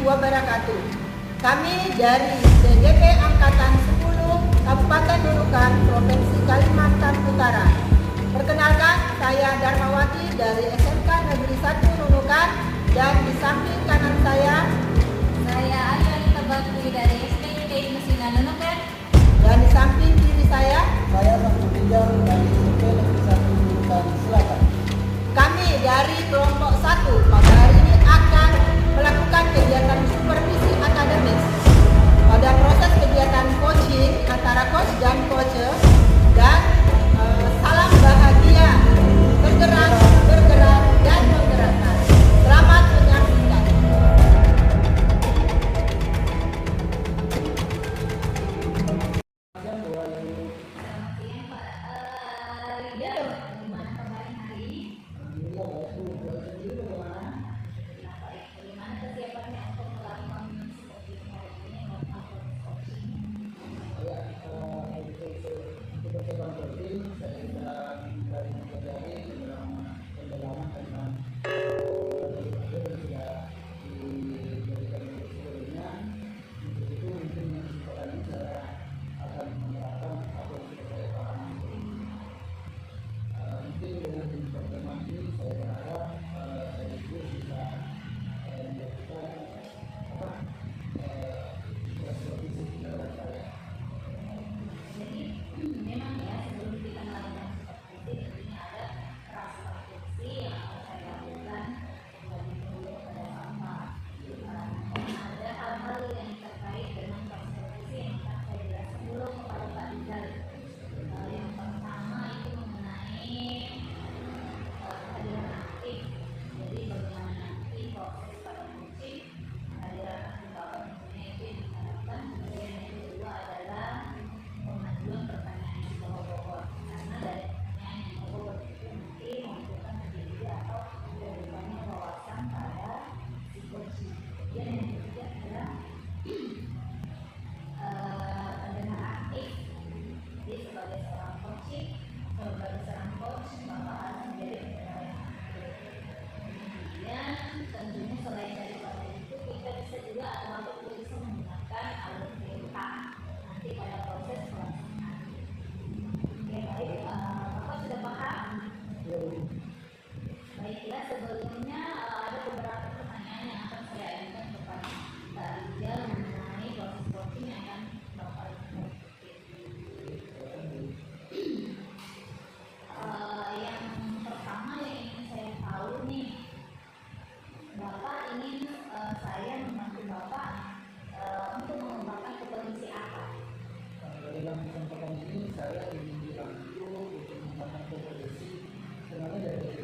wabarakatuh. Kami dari DGP Angkatan 10 Kabupaten Nunukan, Provinsi Kalimantan Utara. Perkenalkan, saya Darmawati dari SMK Negeri 1 Nunukan, dan di samping kanan saya Ayani Bakti dari SMK Mesingan Nunukan, dan di samping kiri saya Bangku Pinjol dari SMP Negeri 1 Nunukan Selatan. Kami dari kelompok 1 pada hari ini akan melakukan kegiatan supervisi akademis. Pada proses kegiatan coaching antara coach dan coach, dan salam bahagia, bergerak, bergerak, dan menggerakkan. Selamat menyaksikan. Baiklah, sebelumnya ada beberapa pertanyaan yang akan saya ajukan kepada Mbak Rizal mengenai proses coaching yang akan Bapak ikuti. Yang pertama yang ingin saya tahu nih, Bapak ingin saya membantu Bapak untuk mengembangkan kompetensi apa? Dalam kesempatan ini saya ingin dibantu untuk mengembangkan kompetensi sebenarnya dari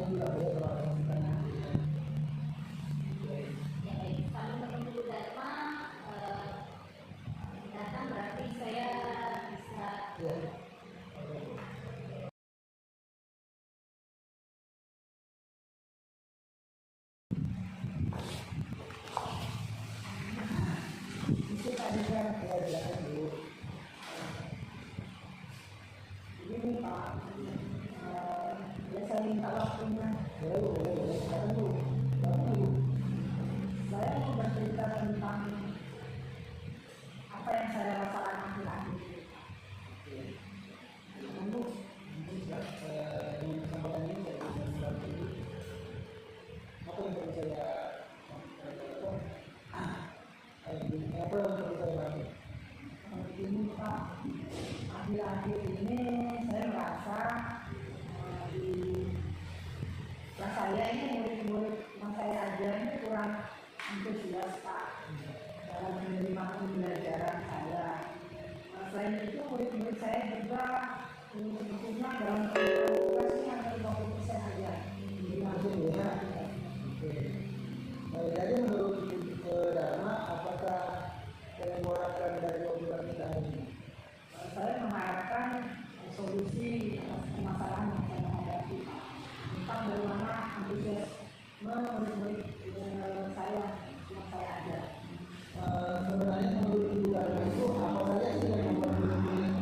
juga boleh kalau ada yang bertanya. Ya baik, kalau ketemu Bu Dharma datang berarti saya bisa Ya. Itu tadi kan saya jelaskan dulu. Ini Pak, saya minta waktunya. Boleh. Silakan dulu. Saya mau bercerita tentang apa yang saya rasakan akhir-akhir ini. Tunggu, dengan kesempatan ini saya bisa membantu. Apa yang perlu saya apa yang perlu saya bantu? Begini Pak, akhir-akhir ini saya merasa di kelas saya ini murid-murid yang saya ajar ini kurang antusias Pak dalam menerima pembelajaran saya. Selain itu murid-murid saya juga sebetulnya dalam tugasnya hanya 50% saja. Jadi langsung ya. Oke. Jadi menurut Ibu Dharma, apakah yang mengharapkan dari obrolan kita hari ini? Saya mengharapkan solusi atas permasalahan yang saya hadapi tentang bagaimana antusiasme murid-murid saya yang saya ajar. Sebenarnya menurut Ibu Dharma itu apa saja sih yang membuat murid-murid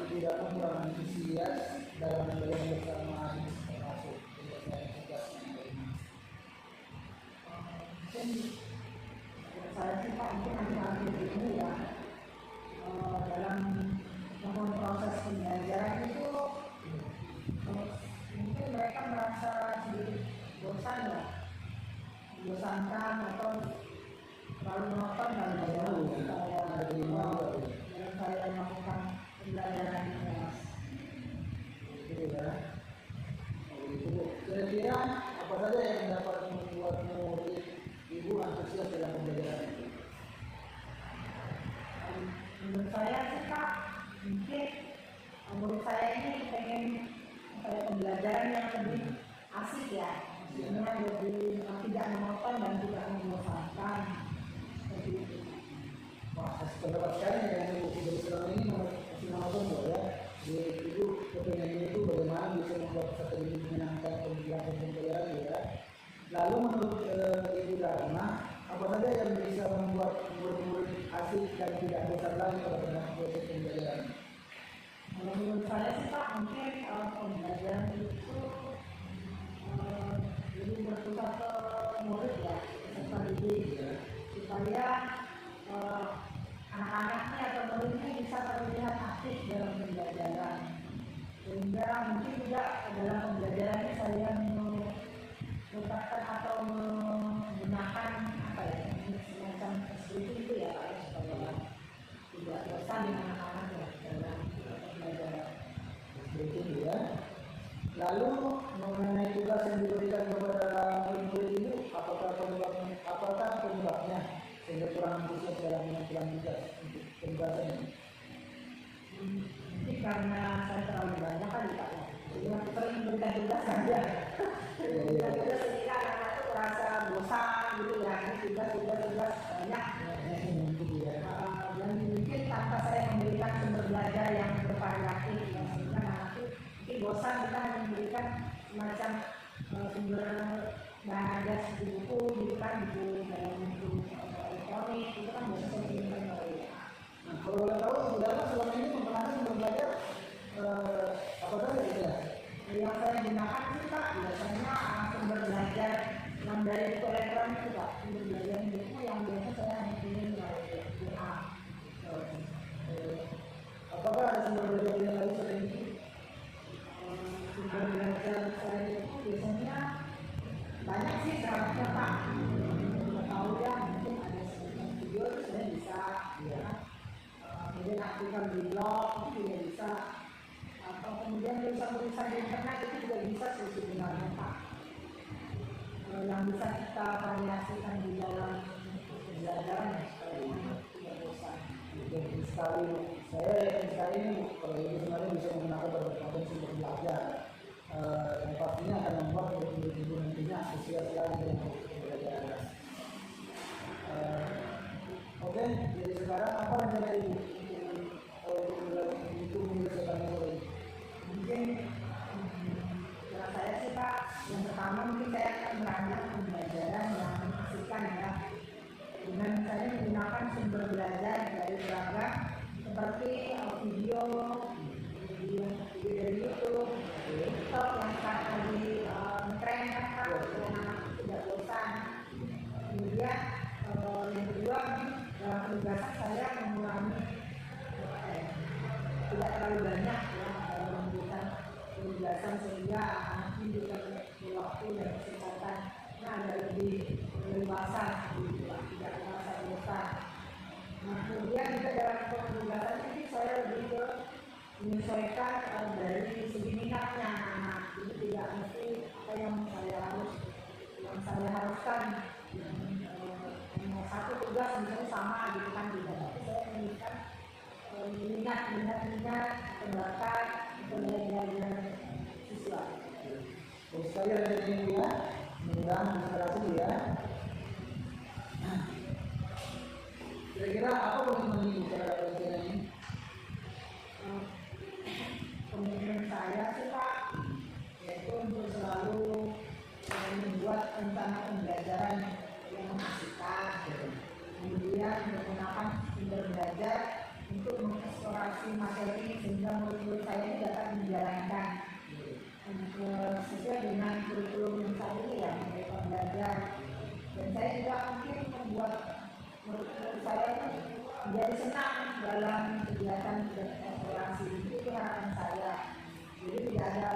Ibu Dharma kurang antusias dalam belajar bersama termasuk penyelesaian tugasnya hari ini? Saya sih Pak, mungkin akhir-akhir ini ya dalam membangun proses pembelajaran itu mungkin mereka merasa sedikit bosan ya, membosankan atau terlalu monoton dalam saya melakukan pembelajaran ini Mas. Gitu ya. Kira-kira apa saja yang dapat membuat murid Ibu antusias dalam pembelajaran itu? Menurut saya sih Pak, mungkin murid saya ini pengen pembelajaran yang lebih asik ya, maksudnya lebih tidak monoton dan tidak membosankan seperti itu. Wah, pendapat sekali yang Ibu selama ini masih monoton ya. Ibu kepengennya itu bagaimana bisa membuat peserta didik menyenangkan pembelajaran ya. Lalu menurut Ibu Dharma, apa saja yang bisa membuat murid-murid asik dan tidak bosan lagi pada proses pembelajaran? Kalau menurut saya sih Pak, mungkin pembelajaran itu lebih berpusat ke murid ya, peserta didik supaya anak-anaknya atau muridnya bisa terlihat aktif dalam pembelajaran. Sehingga mungkin juga dalam pembelajaran ini saya menetapkan atau menggunakan apa ya, semacam seperti itu ya Pak, supaya tidak bosan dengan anak-anak ya dalam pembelajaran seperti itu ya. Lalu mengenai tugas yang diberikan kepada murid-murid itu, apakah penyebabnya sehingga kurang antusias dalam menentukan tugas untuk pembahasan ini? Mungkin karena saya terlalu banyak kali Pak ya. Jadi aku sering memberikan tugas saja. Tugas sehingga anak-anak itu merasa bosan gitu ya, tugas banyak. Dan mungkin tanpa saya memberikan sumber belajar yang bervariatif, sehingga anak itu mungkin bosan kita hanya memberikan semacam sumber bahan ajar seperti buku, gitu kan, buku dalam bentuk elektronik, itu kan biasanya saya berikan ya. Nah, kalau boleh tahu, saudara selama ini menggunakan sumber belajar apa saja gitu ya? Yang saya gunakan sih Pak, biasanya sumber belajar yang dari buku elektronik itu Pak, sumber belajar buku yang biasa saya hanya pilih dari WA. Apakah ada sumber belajar yang lain selain itu? Sumber belajar selain itu biasanya banyak sih seharusnya Pak. Kalau tahu ya mungkin ada semacam video itu saya bisa ya. Kemudian aktifkan di blog itu juga bisa, atau kemudian tulisan-tulisan di internet itu juga bisa sih sebenarnya Pak. Yang bisa kita variasikan di dalam pembelajaran supaya tidak bosan. Jadi sekali saya yakin sekali ini kalau ini sebenarnya bisa menggunakan berbagai sumber belajar. Yang pastinya akan Kalau saya sih Pak, yang pertama mungkin saya akan merancang pembelajaran yang mengasihkan ya, dengan saya menggunakan sumber belajar dari beragam seperti video, video dari YouTube, TikTok yang sekarang lagi tren kan Pak, yang tidak bosan. Kemudian yang kedua dalam tugasan saya mengurangi tidak terlalu banyak ya dalam memberikan penjelasan sehingga nanti juga waktu dan kesempatan ada lebih leluasa gitu Pak, tidak merasa bosan. Nah kemudian juga dalam penugasan ini saya lebih ke menyesuaikan dari segi minatnya anak, jadi tidak mesti apa yang saya haruskan satu tugas misalnya sama gitu kan tidak, tapi saya memberikan minat pembakat pembelajaran siswa. Terus saya lanjut ini ya, mudah-mudahan inspirasi ya. Kira-kira apa komitmen ibu terhadap rencana ini? Komitmen saya sih Pak, yaitu untuk selalu membuat rencana pembelajaran yang mengasihkan, kemudian menggunakan sumber belajar untuk mengeksplorasi materi sehingga murid-murid saya ini dapat menjalankan sesuai dengan kurikulum yang saat ini ya, mereka belajar. Dan saya juga mungkin membuat murid-murid saya ini menjadi senang dalam kegiatan eksplorasi, itu harapan saya. Jadi tidak ada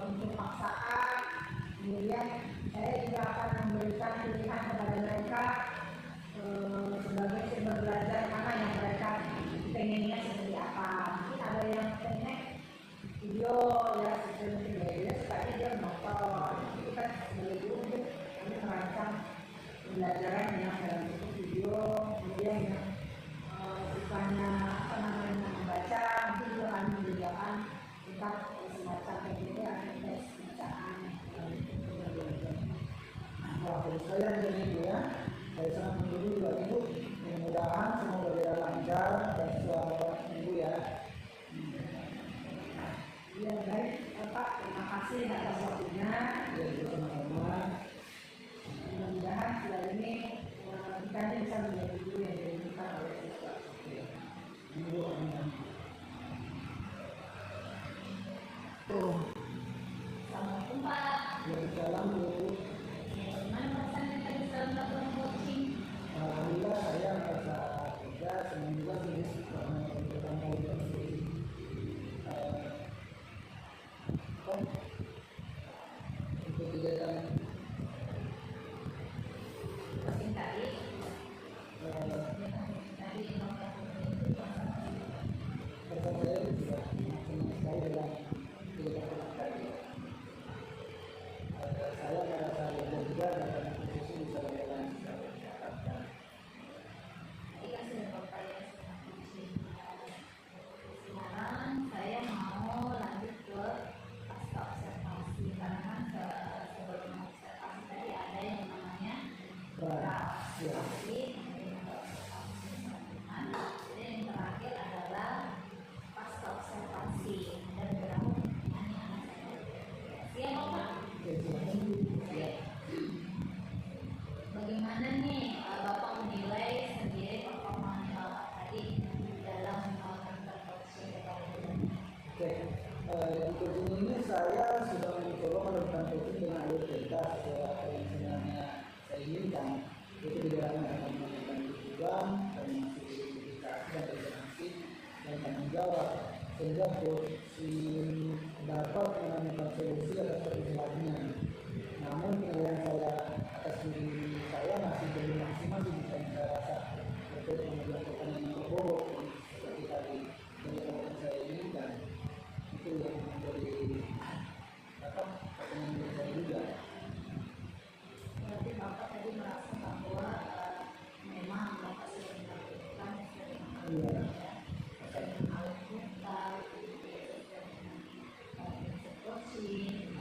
unsur paksaan. Kemudian saya juga akan memberikan pilihan kepada mereka sebagai sumber belajar mana yang mereka pengennya seperti apa. Mungkin ada yang pengen video ya seperti video supaya dia menonton. Itu kan sebagai guru mungkin kami merancang pembelajaran yang dalam bentuk video, kemudian yang sukanya membaca, mungkin juga kami menyediakan kita semacam PPT atau tes bacaan. Wah, terus saya lanjut ini ya. Saya sangat menunggu juga ibu. Mudah-mudahan semoga berjalan lancar dan selamat minggu ya. Ya baik Pak, terima kasih atas waktunya. Ya, sama-sama. Mudah-mudahan setelah ini kita bisa menjadi guru yang diinginkan oleh siswa. Minggu amin. Oh, Selamat jumpa. ya salam bu. Bagaimana perasaannya tadi setelah melakukan coaching? Alhamdulillah saya merasa lega, senang juga sih karena pertama kali berhasil. Untuk kegiatan Coaching tadi pertama saya juga senang sekali dalam kegiatan tadi. Saya merasa lega juga dan posisi bisa berjalan secara cepat. tadi kan sudah Bapak ya sedang coaching. Sekarang saya mau lanjut ke pasca observasi karena kan sebelum observasi tadi ada yang namanya observasi, dan yang terakhir adalah pasca observasi. Ada beberapa pertanyaan yang akan saya siap Bapak. Bagaimana nih Bapak menilai sendiri performa Bapak tadi dalam melakukan coaching kali ini? Oke, di coaching ini saya sudah mencoba melakukan coaching dengan alur cerita sesuai apa yang sebenarnya saya inginkan. Itu tidak hanya akan melakukan tujuan dan masih dedikasi dan determinasi dan tanggung jawab sehingga coaching dapat menemukan solusi atas permasalahannya. Namun penilaian saya atas diri saya masih belum maksimal di yang saya rasa terkait dengan melakukan yang berbobot seperti tadi dari apa yang saya inginkan. Itu yang menjadi pertanyaan dari saya juga. Berarti Bapak tadi merasa bahwa memang Bapak sudah melakukan Iya. dengan alat kita, coaching,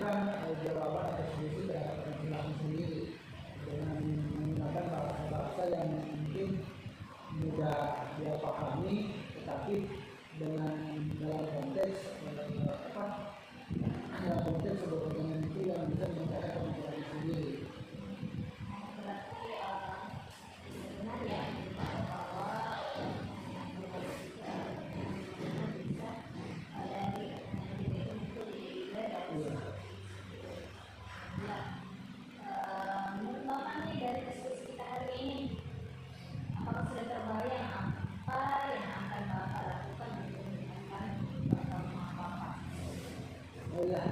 memberikan jawaban atau solusi terhadap perilaku sendiri dengan menggunakan bahasa yang mungkin mudah dia pahami, tetapi dengan dalam konteks dalam konteks sebuah pertanyaan itu yang bisa mencapai pemikiran sendiri. Berarti sebenarnya bahwa bisa dari itu Iya. menurut Bapak nih dari diskusi kita hari ini, apakah sudah terbayang apa yang akan Bapak lakukan untuk meningkatkan performa Bapak? Oh ya,